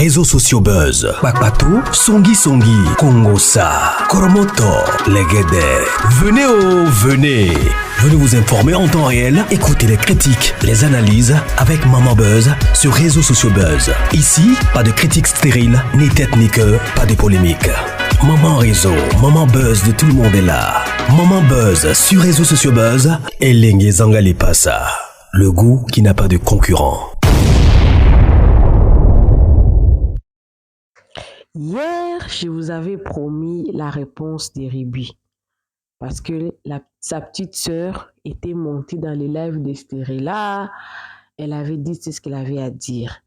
réseaux sociaux buzz. Bakpatou, Songi Songi, Kongosa, Koromoto, Legede. Venez. Venez vous informer en temps réel. Écoutez les critiques, les analyses avec Maman Buzz sur réseaux sociaux buzz. Ici, pas de critiques stériles, ni tête ni queue, pas de polémique. Maman Réseau, Maman Buzz de tout le monde est là. Maman Buzz sur réseaux sociaux buzz et Lengue Zangali Passa. Le goût qui n'a pas de concurrent. Hier, je vous avais promis la réponse d'Eribi parce que sa petite sœur était montée dans les lives d'Esterella. Elle avait dit ce qu'elle avait à dire.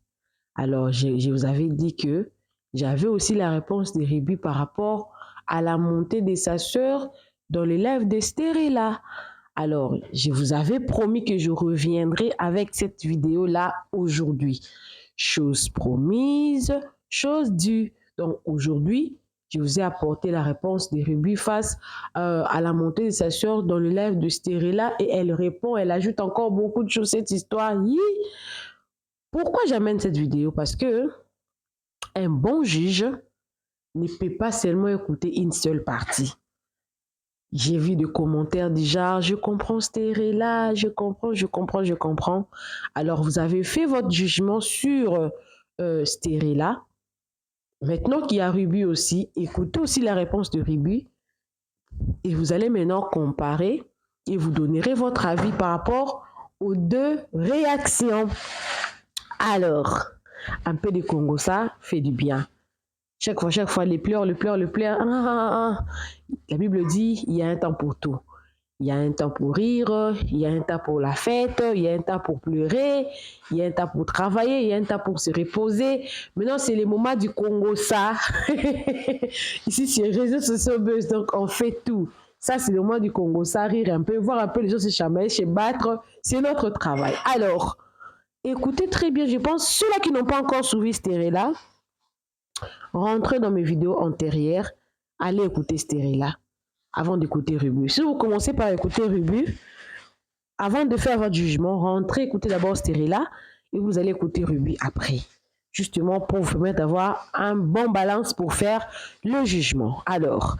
Alors, je vous avais dit que j'avais aussi la réponse d'Eribi par rapport à la montée de sa sœur dans les lives d'Esterella. Alors, je vous avais promis que je reviendrai avec cette vidéo-là aujourd'hui. Chose promise, chose due. Donc, aujourd'hui, je vous ai apporté la réponse d'Eribi face à la montée de sa sœur dans le live d'Esterella et elle répond, elle ajoute encore beaucoup de choses à cette histoire. Pourquoi j'amène cette vidéo? Parce que un bon juge ne peut pas seulement écouter une seule partie. J'ai vu des commentaires du genre, je comprends Esterella, je comprends. Alors, vous avez fait votre jugement sur Esterella. Maintenant qu'il y a Ruby aussi, écoutez aussi la réponse de Ruby et vous allez maintenant comparer et vous donnerez votre avis par rapport aux deux réactions. Alors, un peu de Congo, ça fait du bien. Chaque fois, les pleurs. La Bible dit, il y a un temps pour tout. Il y a un temps pour rire, il y a un temps pour la fête, il y a un temps pour pleurer, il y a un temps pour travailler, il y a un temps pour se reposer. Maintenant, c'est les moments du Congo, ça. Ici, sur les réseaux sociaux, donc on fait tout. Ça, c'est le moment du Congo, ça, rire un peu, voir un peu les gens se chamailler, se battre. C'est notre travail. Alors, écoutez très bien, je pense, ceux-là qui n'ont pas encore suivi Esterella, rentrez dans mes vidéos antérieures, allez écouter Esterella avant d'écouter Ruby. Si vous commencez par écouter Ruby, avant de faire votre jugement, rentrez, écoutez d'abord Esterella et vous allez écouter Ruby après. Justement pour vous permettre d'avoir un bon balance pour faire le jugement. Alors,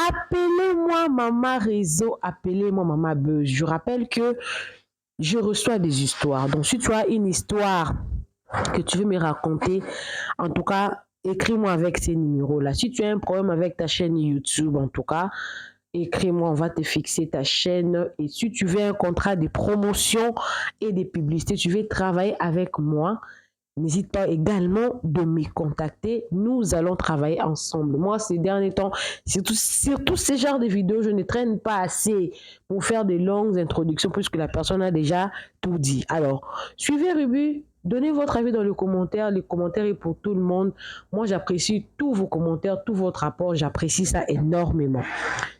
appelez-moi Maman Réseau, appelez-moi Maman Buzz. Je rappelle que je reçois des histoires. Donc, si tu as une histoire que tu veux me raconter, en tout cas, écris-moi avec ces numéros-là. Si tu as un problème avec ta chaîne YouTube, en tout cas, écris-moi, on va te fixer ta chaîne. Et si tu veux un contrat de promotion et de publicité, tu veux travailler avec moi, n'hésite pas également de me contacter. Nous allons travailler ensemble. Moi, ces derniers temps, surtout ces genres de vidéos, je ne traîne pas assez pour faire de longues introductions puisque la personne a déjà tout dit. Alors, suivez Ruby. Donnez votre avis dans les commentaires. Les commentaires est pour tout le monde. Moi, j'apprécie tous vos commentaires, tout votre rapport. J'apprécie ça énormément.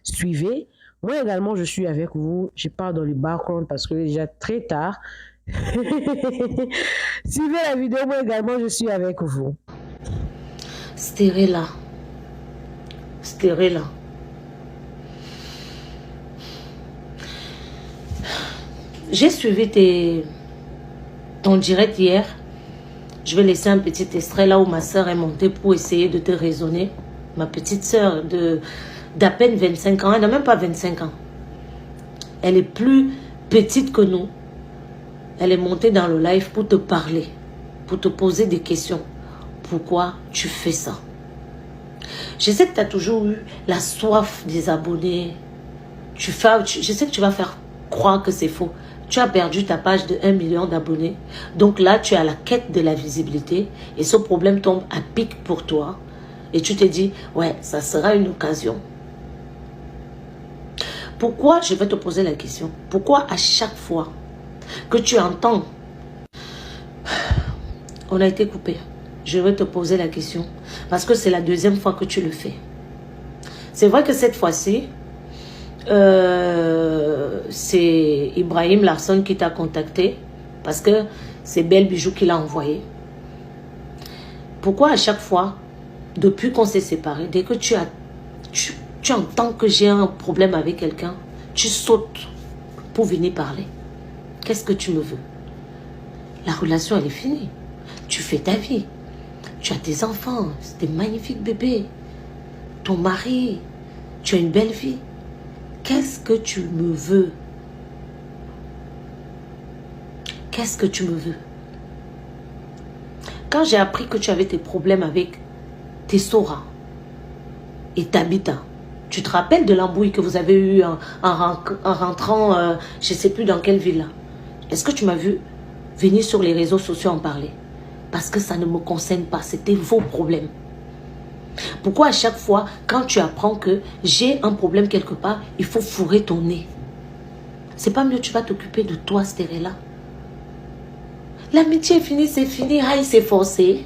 Suivez. Moi également, je suis avec vous. Je pars dans le background parce que déjà très tard. Suivez la vidéo. Moi également, je suis avec vous. Esterella. J'ai suivi ton direct hier. Je vais laisser un petit extrait là où ma soeur est montée pour essayer de te raisonner. Ma petite soeur d'à peine 25 ans. Elle n'a même pas 25 ans. Elle est plus petite que nous. Elle est montée dans le live pour te parler, pour te poser des questions. Pourquoi tu fais ça? Je sais que tu as toujours eu la soif des abonnés. Je sais que tu vas faire croire que c'est faux. Tu as perdu ta page de 1 million d'abonnés. Donc là, tu es à la quête de la visibilité. Et ce problème tombe à pic pour toi. Et tu te dis, ouais, ça sera une occasion. Pourquoi, je vais te poser la question, pourquoi à chaque fois que tu entends, on a été coupé, je vais te poser la question, parce que c'est la deuxième fois que tu le fais. C'est vrai que cette fois-ci, c'est Ibrahim Larson qui t'a contacté, parce que c'est Belle Bijou qui l'a envoyé. Pourquoi à chaque fois, depuis qu'on s'est séparés, dès que tu entends que j'ai un problème avec quelqu'un, tu sautes pour venir parler? Qu'est-ce que tu me veux? La relation, elle est finie. Tu fais ta vie. Tu as des enfants, c'est des magnifiques bébés. Ton mari, tu as une belle vie. Qu'est-ce que tu me veux? Qu'est-ce que tu me veux? Quand j'ai appris que tu avais des problèmes avec tes Sora et Tabitha, tu te rappelles de l'embrouille que vous avez eue en rentrant, je ne sais plus dans quelle ville là. Est-ce que tu m'as vu venir sur les réseaux sociaux en parler? Parce que ça ne me concerne pas, c'était vos problèmes. Pourquoi à chaque fois, quand tu apprends que j'ai un problème quelque part, il faut fourrer ton nez? C'est pas mieux, tu vas t'occuper de toi, Stérella. L'amitié est finie, c'est fini, aïe, c'est forcé.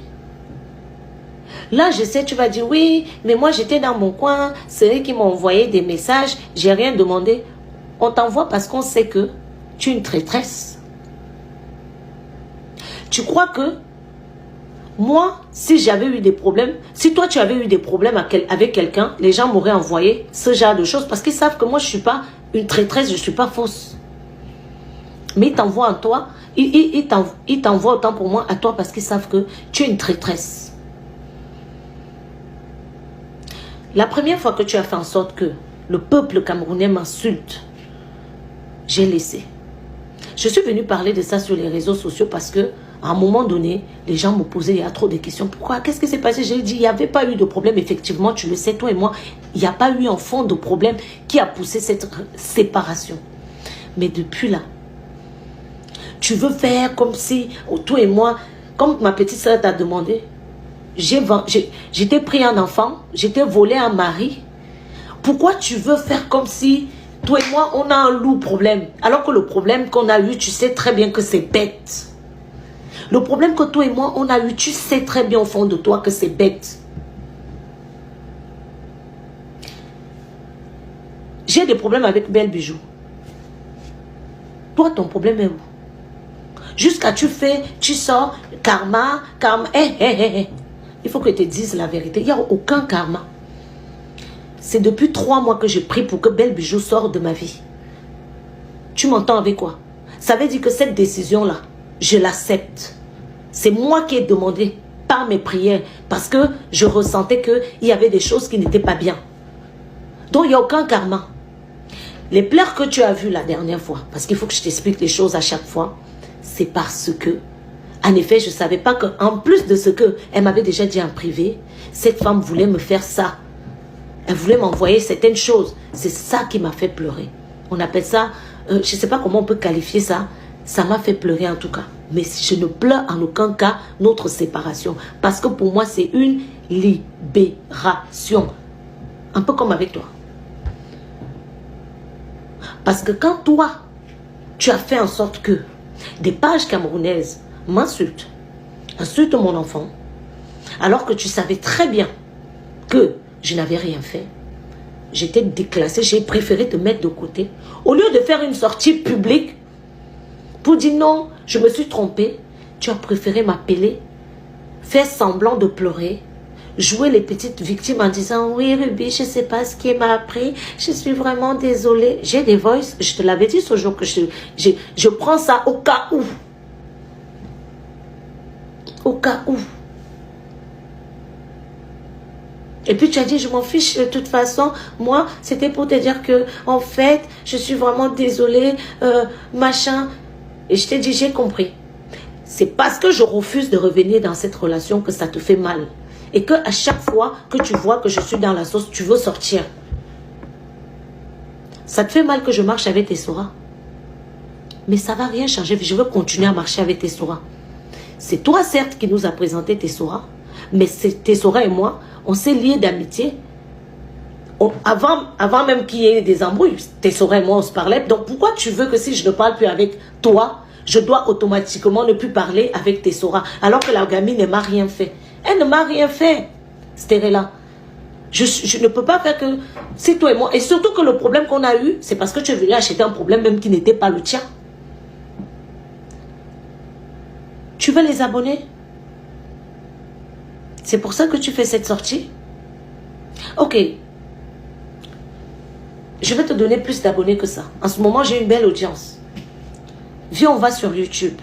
Là, je sais, tu vas dire, oui, mais moi, j'étais dans mon coin, c'est eux qui m'ont envoyé des messages, j'ai rien demandé. On t'envoie parce qu'on sait que tu es une traîtresse. Tu crois que moi, si j'avais eu des problèmes, si toi, tu avais eu des problèmes avec quelqu'un, les gens m'auraient envoyé ce genre de choses parce qu'ils savent que moi, je ne suis pas une traîtresse, je ne suis pas fausse. Mais ils t'envoient à toi, ils t'envoient autant pour moi à toi parce qu'ils savent que tu es une traîtresse. La première fois que tu as fait en sorte que le peuple camerounais m'insulte, j'ai laissé. Je suis venue parler de ça sur les réseaux sociaux parce que à un moment donné, les gens me posaient, il y a trop de questions. Pourquoi? Qu'est-ce qui s'est passé? J'ai dit, il n'y avait pas eu de problème. Effectivement, tu le sais, toi et moi, il n'y a pas eu en fond de problème qui a poussé cette séparation. Mais depuis là, tu veux faire comme si, toi et moi, comme ma petite soeur t'a demandé, j'étais pris un enfant, j'étais volé un mari. Pourquoi tu veux faire comme si, toi et moi, on a un lourd problème? Alors que le problème qu'on a eu, tu sais très bien que c'est bête. Le problème que toi et moi, on a eu, tu sais très bien au fond de toi que c'est bête. J'ai des problèmes avec Belle Bijou. Toi, ton problème est où? Jusqu'à tu sors, karma. Il faut que tu te dises la vérité. Il n'y a aucun karma. C'est depuis 3 mois que je prie pour que Belle Bijou sorte de ma vie. Tu m'entends avec quoi? Ça veut dire que cette décision-là, je l'accepte. C'est moi qui ai demandé par mes prières parce que je ressentais qu'il y avait des choses qui n'étaient pas bien. Donc, il n'y a aucun karma. Les pleurs que tu as vues la dernière fois, parce qu'il faut que je t'explique les choses à chaque fois, c'est parce que, en effet, je ne savais pas qu'en plus de ce qu'elle m'avait déjà dit en privé, cette femme voulait me faire ça. Elle voulait m'envoyer certaines choses. C'est ça qui m'a fait pleurer. On appelle ça, je ne sais pas comment on peut qualifier ça. Ça m'a fait pleurer en tout cas. Mais je ne pleure en aucun cas notre séparation. Parce que pour moi, c'est une libération. Un peu comme avec toi. Parce que quand toi, tu as fait en sorte que des pages camerounaises m'insultent, insultent mon enfant, alors que tu savais très bien que je n'avais rien fait, j'étais déclassée, j'ai préféré te mettre de côté. Au lieu de faire une sortie publique pour dire non, je me suis trompée, tu as préféré m'appeler, faire semblant de pleurer, jouer les petites victimes en disant oui Ruby, je ne sais pas ce qui m'a appris, je suis vraiment désolée. J'ai des voices, je te l'avais dit ce jour que je prends ça au cas où. Au cas où. Et puis tu as dit, je m'en fiche de toute façon. Moi, c'était pour te dire que, en fait, je suis vraiment désolée, machin. Et je t'ai dit, j'ai compris. C'est parce que je refuse de revenir dans cette relation que ça te fait mal. Et que à chaque fois que tu vois que je suis dans la sauce, tu veux sortir. Ça te fait mal que je marche avec tes Sora. Mais ça ne va rien changer. Je veux continuer à marcher avec tes Sora. C'est toi, certes, qui nous a présenté tes Sora. Mais tes Sora et moi, on s'est liés d'amitié. Avant même qu'il y ait des embrouilles, tes Sora et moi, on se parlait. Donc, pourquoi tu veux que si je ne parle plus avec toi, je dois automatiquement ne plus parler avec tes Sora, alors que la gamine ne m'a rien fait? Elle ne m'a rien fait, Stérella. Je ne peux pas faire que... C'est toi et moi. Et surtout que le problème qu'on a eu, c'est parce que tu es venu acheter un problème même qui n'était pas le tien. Tu veux les abonnés? C'est pour ça que tu fais cette sortie? Ok. Je vais te donner plus d'abonnés que ça. En ce moment, j'ai une belle audience. Viens, on va sur YouTube.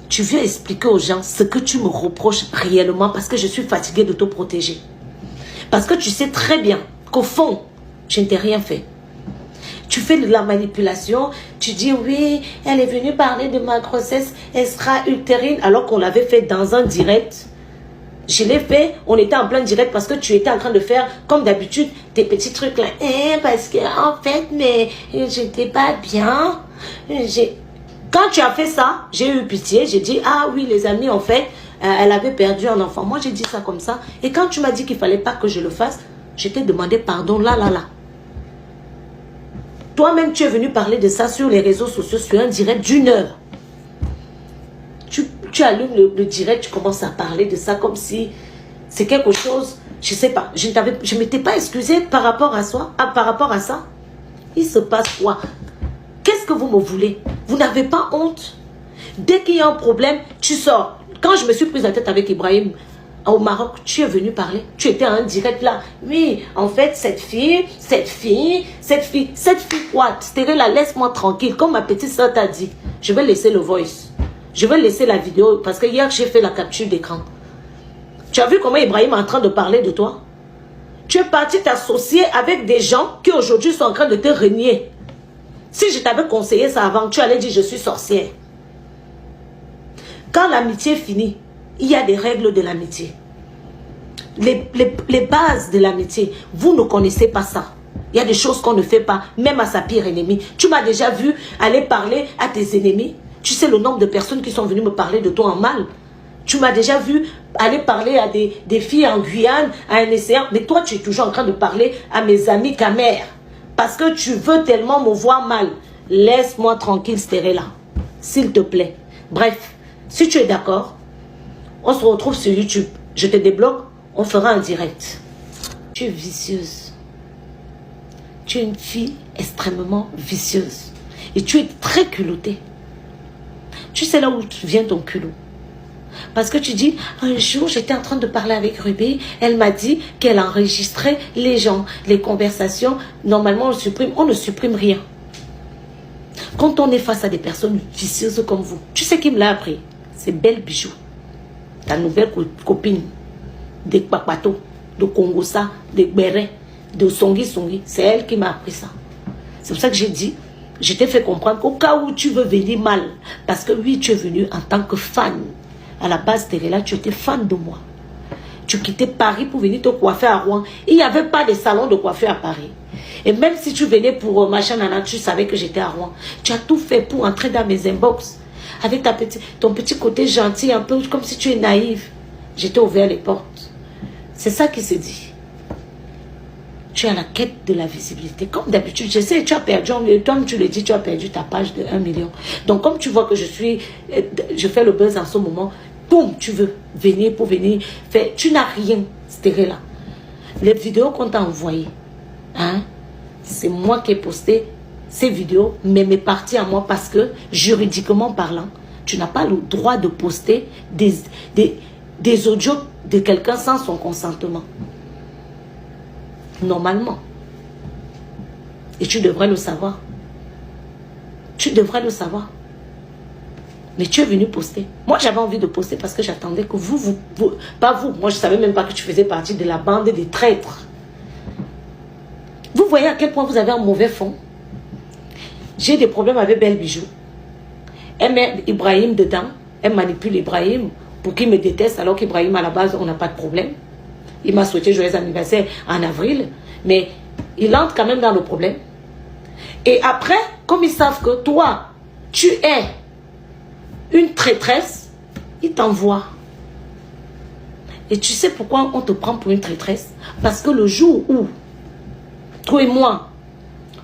tu viens expliquer aux gens ce que tu me reproches réellement parce que je suis fatiguée de te protéger. Parce que tu sais très bien qu'au fond, je ne t'ai rien fait. Tu fais de la manipulation, tu dis oui, elle est venue parler de ma grossesse extra-utérine alors qu'on l'avait fait dans un direct. Je l'ai fait, on était en plein direct parce que tu étais en train de faire, comme d'habitude, tes petits trucs là. Parce que, en fait, mais j'étais pas bien. Quand tu as fait ça, j'ai eu pitié. J'ai dit, ah oui, les amis, en fait, elle avait perdu un enfant. Moi, j'ai dit ça comme ça. Et quand tu m'as dit qu'il fallait pas que je le fasse, je t'ai demandé pardon là. Toi-même, tu es venu parler de ça sur les réseaux sociaux, sur un direct d'1 heure. Tu allumes le direct, tu commences à parler de ça comme si c'est quelque chose, je sais pas, je ne m'étais pas excusée par rapport à ça. Il se passe quoi? Qu'est-ce que vous me voulez? Vous n'avez pas honte? Dès qu'il y a un problème, tu sors. Quand je me suis prise la tête avec Ibrahim au Maroc, tu es venu parler. Tu étais en direct là. Oui, en fait, cette fille quoi? Stérila, laisse-moi tranquille. Comme ma petite soeur t'a dit, je vais laisser le voice. Je vais laisser la vidéo parce que hier, j'ai fait la capture d'écran. Tu as vu comment Ibrahim est en train de parler de toi? Tu es parti t'associer avec des gens qui aujourd'hui sont en train de te renier. Si je t'avais conseillé ça avant, tu allais dire je suis sorcière. Quand l'amitié finit, il y a des règles de l'amitié. Les bases de l'amitié, vous ne connaissez pas ça. Il y a des choses qu'on ne fait pas, même à sa pire ennemie. Tu m'as déjà vu aller parler à tes ennemis. Tu sais le nombre de personnes qui sont venues me parler de toi en mal. Tu m'as déjà vu aller parler à des filles en Guyane, à un essayant. Mais toi, tu es toujours en train de parler à mes amis camères. Parce que tu veux tellement me voir mal. Laisse-moi tranquille, Stérila. S'il te plaît. Bref, si tu es d'accord, on se retrouve sur YouTube. Je te débloque, on fera un direct. Tu es vicieuse. Tu es une fille extrêmement vicieuse. Et tu es très culottée. Tu sais là où vient ton culot. Parce que tu dis, un jour j'étais en train de parler avec Ruby, elle m'a dit qu'elle enregistrait les gens, les conversations. Normalement on ne supprime rien. Quand on est face à des personnes vicieuses comme vous, tu sais qui me l'a appris? C'est Belle Bijou, ta nouvelle copine de Kpakpato, de Kongosa, de Gbere, de Songi. C'est elle qui m'a appris ça. C'est pour ça que j'ai dit, je t'ai fait comprendre qu'au cas où tu veux venir mal, parce que oui, tu es venu en tant que fan. À la base, Stérila, tu étais fan de moi. Tu quittais Paris pour venir te coiffer à Rouen. Il n'y avait pas de salon de coiffure à Paris. Et même si tu venais pour machin, nana, tu savais que j'étais à Rouen. Tu as tout fait pour entrer dans mes inbox. Avec ton petit côté gentil, un peu comme si tu es naïve. J'étais ouvert les portes. C'est ça qui se dit. Tu es à la quête de la visibilité. Comme d'habitude, je sais, tu as perdu, toi tu le dis, tu as perdu ta page de 1 million. Donc comme tu vois que je fais le buzz en ce moment, boum, tu veux venir pour venir faire. Tu n'as rien, Stérila. Les vidéos qu'on t'a envoyées, hein, c'est moi qui ai posté ces vidéos, mais mes parties à moi parce que, juridiquement parlant, tu n'as pas le droit de poster des audios de quelqu'un sans son consentement. Normalement. Et tu devrais le savoir. Tu devrais le savoir. Mais tu es venu poster. Moi, j'avais envie de poster parce que j'attendais que vous, pas vous. Moi, je ne savais même pas que tu faisais partie de la bande des traîtres. Vous voyez à quel point vous avez un mauvais fond. J'ai des problèmes avec Belle Bijou. Elle met Ibrahim dedans. Elle manipule Ibrahim pour qu'il me déteste alors qu'Ibrahim, à la base, on n'a pas de problème. Il m'a souhaité joyeux anniversaire en avril, mais il entre quand même dans le problème. Et après, comme ils savent que toi, tu es une traîtresse, ils t'envoient. Et tu sais pourquoi on te prend pour une traîtresse? Parce que le jour où, toi et moi,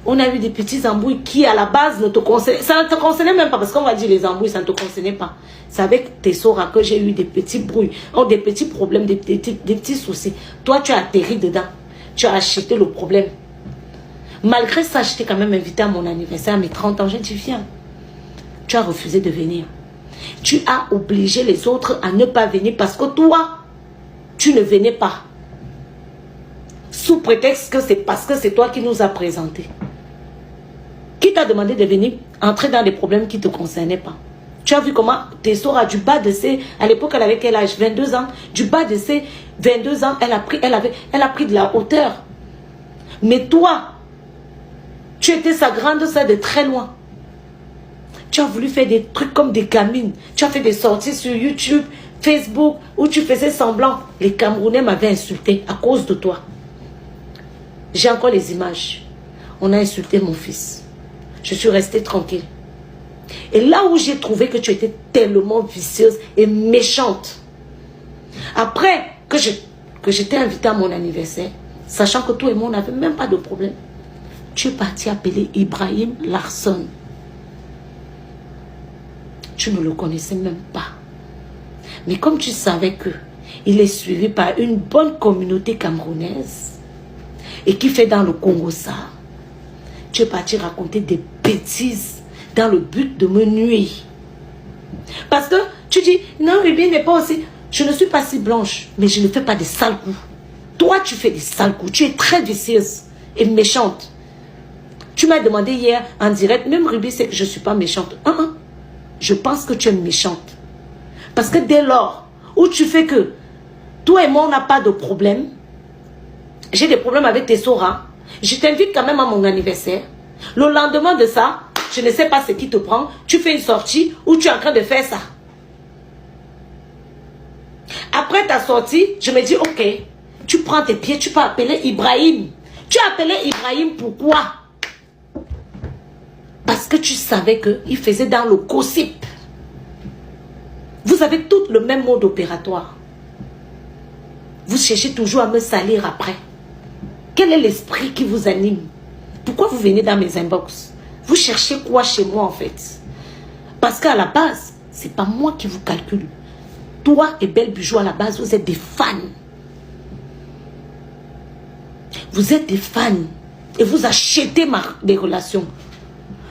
on a eu des petits embrouilles qui, à la base, ne te concernaient. Ça ne te concernait même pas, parce qu'on va dire les embrouilles, ça ne te concernait pas. C'est avec tes soras que j'ai eu des petits brouilles, des petits problèmes, des petits soucis. Toi, tu as atterri dedans. Tu as acheté le problème. Malgré ça, je t'ai quand même invité à mon anniversaire, à mes 30 ans. J'ai dit, viens. Tu as refusé de venir. Tu as obligé les autres à ne pas venir parce que toi, tu ne venais pas. Sous prétexte que c'est parce que c'est toi qui nous as présentés. Qui t'a demandé de venir entrer dans des problèmes qui ne te concernaient pas? Tu as vu comment Tessora, du bas de ses... À l'époque, elle avait quel âge? 22 ans. Du bas de ses 22 ans, elle a pris de la hauteur. Mais toi, tu étais sa grande sœur de très loin. Tu as voulu faire des trucs comme des gamines. Tu as fait des sorties sur YouTube, Facebook, où tu faisais semblant. Les Camerounais m'avaient insulté à cause de toi. J'ai encore les images. On a insulté mon fils. Je suis restée tranquille. Et là où j'ai trouvé que tu étais tellement vicieuse et méchante, après que je t'ai invité à mon anniversaire, sachant que toi et moi, on n'avait même pas de problème, tu es parti appeler Ibrahim Larson. Tu ne le connaissais même pas. Mais comme tu savais que il est suivi par une bonne communauté camerounaise et qui fait dans le Congo ça, tu es parti raconter des bêtises dans le but de me nuire. Parce que tu dis, non, Ruby n'est pas aussi... Je ne suis pas si blanche, mais je ne fais pas des sales coups. Toi, tu fais des sales coups. Tu es très vicieuse et méchante. Tu m'as demandé hier en direct, même Ruby sait que je ne suis pas méchante. Je pense que tu es méchante. Parce que dès lors où tu fais que toi et moi, on n'a pas de problème, j'ai des problèmes avec tes Sora, je t'invite quand même à mon anniversaire. Le lendemain de ça, je ne sais pas ce qui te prend, tu fais une sortie où tu es en train de faire ça. Après ta sortie, je me dis, ok, tu prends tes pieds, tu peux appeler Ibrahim. Tu as appelé Ibrahim pourquoi? Parce que tu savais qu'il faisait dans le gossip. Vous avez tous le même mode opératoire. Vous cherchez toujours à me salir après. Quel est l'esprit qui vous anime? Pourquoi vous venez dans mes inbox? Vous cherchez quoi chez moi en fait? Parce qu'à la base, ce n'est pas moi qui vous calcule. Toi et Belle Bijou, à la base, vous êtes des fans. Vous êtes des fans. Et vous achetez des relations.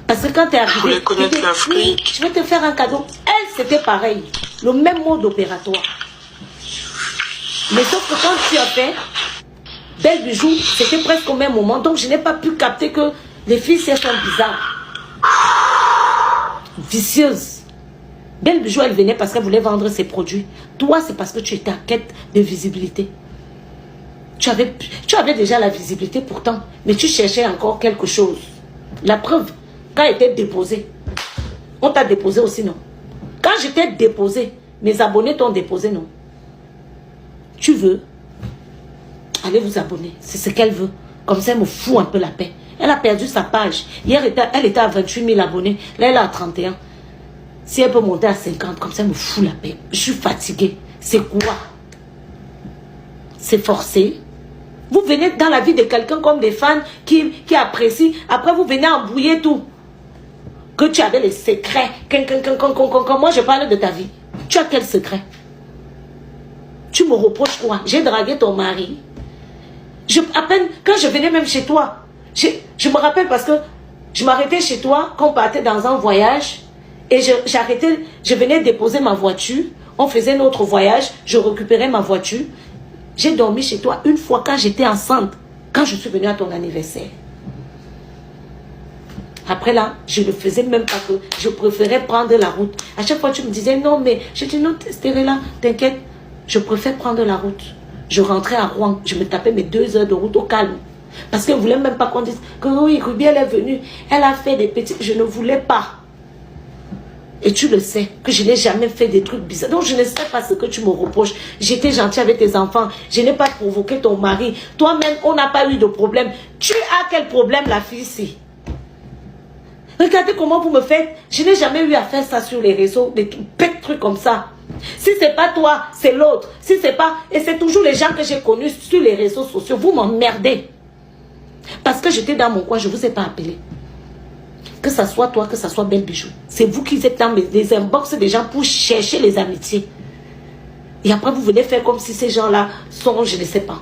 Parce que quand tu es arrivé... Je voulais connaître l'Afrique. Je vais te faire un cadeau. Elle, c'était pareil. Le même mode opératoire. Mais sauf que quand tu as fait Belle Bijou, c'était presque au même moment. Donc je n'ai pas pu capter que les filles, elles sont bizarres. Vicieuses. Belle Bijou, elle venait parce qu'elle voulait vendre ses produits. Toi, c'est parce que tu étais en quête de visibilité. Tu avais déjà la visibilité pourtant, mais tu cherchais encore quelque chose. La preuve, quand elle était déposée, on t'a déposé aussi, non? Quand j'étais déposé, mes abonnés t'ont déposé, non? Tu veux? Allez vous abonner. C'est ce qu'elle veut. Comme ça, elle me fout un peu la paix. Elle a perdu sa page. Hier, elle était à 28 000 abonnés. Là, elle est à 31. Si elle peut monter à 50, comme ça, elle me fout la paix. Je suis fatiguée. C'est quoi? C'est forcé. Vous venez dans la vie de quelqu'un comme des fans qui apprécient. Après, vous venez embrouiller tout. Que tu avais les secrets. Moi, je parle de ta vie. Tu as quel secret? Tu me reproches quoi? J'ai dragué ton mari. À peine, quand je venais même chez toi, je me rappelle parce que je m'arrêtais chez toi quand on partait dans un voyage. Et je venais déposer ma voiture. On faisait notre voyage. Je récupérais ma voiture. J'ai dormi chez toi une fois quand j'étais enceinte. Quand je suis venue à ton anniversaire. Après là, je ne faisais même pas que je préférais prendre la route. À chaque fois, tu me disais non, mais je dis non, Stérella, t'inquiète. Je préfère prendre la route. Je rentrais à Rouen. Je me tapais mes 2 heures de route au calme. Parce qu'elle ne voulait même pas qu'on dise que oui, Ruby, elle est venue. Elle a fait des petits... Je ne voulais pas. Et tu le sais, que je n'ai jamais fait des trucs bizarres. Donc, je ne sais pas ce que tu me reproches. J'étais gentille avec tes enfants. Je n'ai pas provoqué ton mari. Toi-même, on n'a pas eu de problème. Tu as quel problème, la fille ici? Regardez comment vous me faites. Je n'ai jamais eu à faire ça sur les réseaux. Des trucs comme ça. Si ce n'est pas toi, c'est l'autre. Si c'est pas... Et c'est toujours les gens que j'ai connus sur les réseaux sociaux. Vous m'emmerdez. Parce que j'étais dans mon coin, je ne vous ai pas appelé. Que ça soit toi, que ça soit Belle Bijou. C'est vous qui êtes dans les inbox des gens pour chercher les amitiés. Et après, vous venez faire comme si ces gens-là sont, je ne sais pas.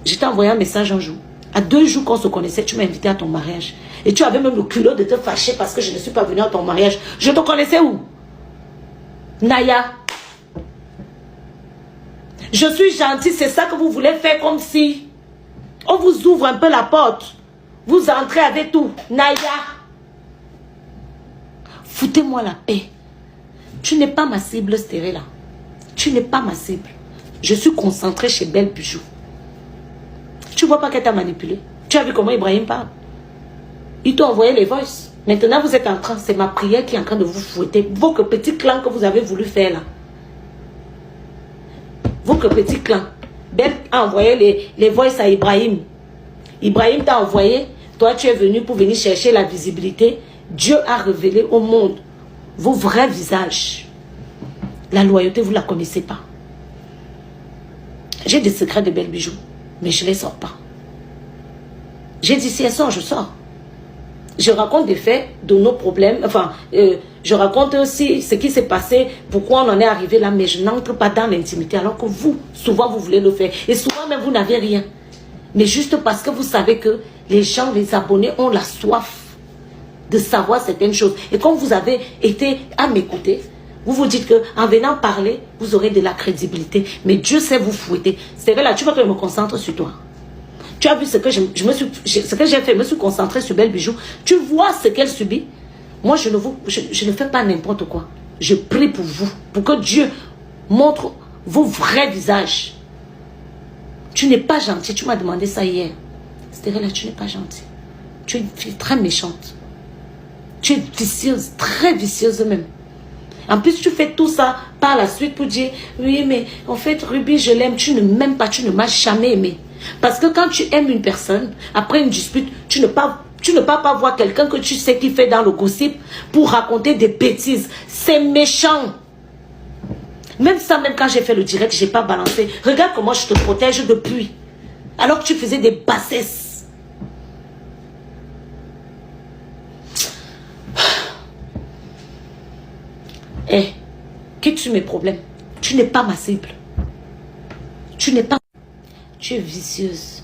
Je t'ai envoyé un message un jour. À 2 jours qu'on se connaissait, tu m'as invité à ton mariage. Et tu avais même le culot de te fâcher parce que je ne suis pas venue à ton mariage. Je te connaissais où? Naya. Je suis gentille, c'est ça que vous voulez faire comme si on vous ouvre un peu la porte. Vous entrez avec tout. Naya. Foutez-moi la paix. Tu n'es pas ma cible, Stérella. Tu n'es pas ma cible. Je suis concentrée chez Belle Bijou. Tu vois pas qu'elle t'a manipulé? Tu as vu comment Ibrahim parle? Il t'a envoyé les voices. Maintenant, vous êtes en train, c'est ma prière qui est en train de vous fouetter. Vos petits clans que vous avez voulu faire là. Vos petits clans. Belle a envoyé les voices à Ibrahim. Ibrahim t'a envoyé. Toi, tu es venu pour venir chercher la visibilité. Dieu a révélé au monde vos vrais visages. La loyauté, vous ne la connaissez pas. J'ai des secrets de Belle Bijou, mais je ne les sors pas. J'ai dit, si elle sort, je sors. Je raconte des faits de nos problèmes. Enfin, je raconte aussi ce qui s'est passé, pourquoi on en est arrivé là, mais je n'entre pas dans l'intimité, alors que vous, souvent, vous voulez le faire. Et souvent, même, vous n'avez rien. Mais juste parce que vous savez que les gens, les abonnés, ont la soif de savoir certaines choses. Et comme vous avez été à m'écouter, vous vous dites qu'en venant parler, vous aurez de la crédibilité. Mais Dieu sait vous fouetter. C'est vrai là, tu veux que je me concentre sur toi. Tu as vu ce que j'ai fait, je me suis concentrée sur Belle Bijou. Tu vois ce qu'elle subit. Moi, je ne fais pas n'importe quoi. Je prie pour vous, pour que Dieu montre vos vrais visages. Tu n'es pas gentil, tu m'as demandé ça hier. C'est-à-dire là, tu n'es pas gentil. Tu es une fille très méchante. Tu es vicieuse, très vicieuse même. En plus, tu fais tout ça par la suite pour dire, oui, mais en fait, Ruby, je l'aime. Tu ne m'aimes pas, tu ne m'as jamais aimé. Parce que quand tu aimes une personne, après une dispute, tu ne peux pas voir quelqu'un que tu sais qui fait dans le gossip pour raconter des bêtises. C'est méchant. Même ça, même quand j'ai fait le direct, je n'ai pas balancé. Regarde comment je te protège depuis. Alors que tu faisais des bassesses. Eh, quitte mes problèmes. Tu n'es pas ma cible. Tu n'es pas... Tu es vicieuse.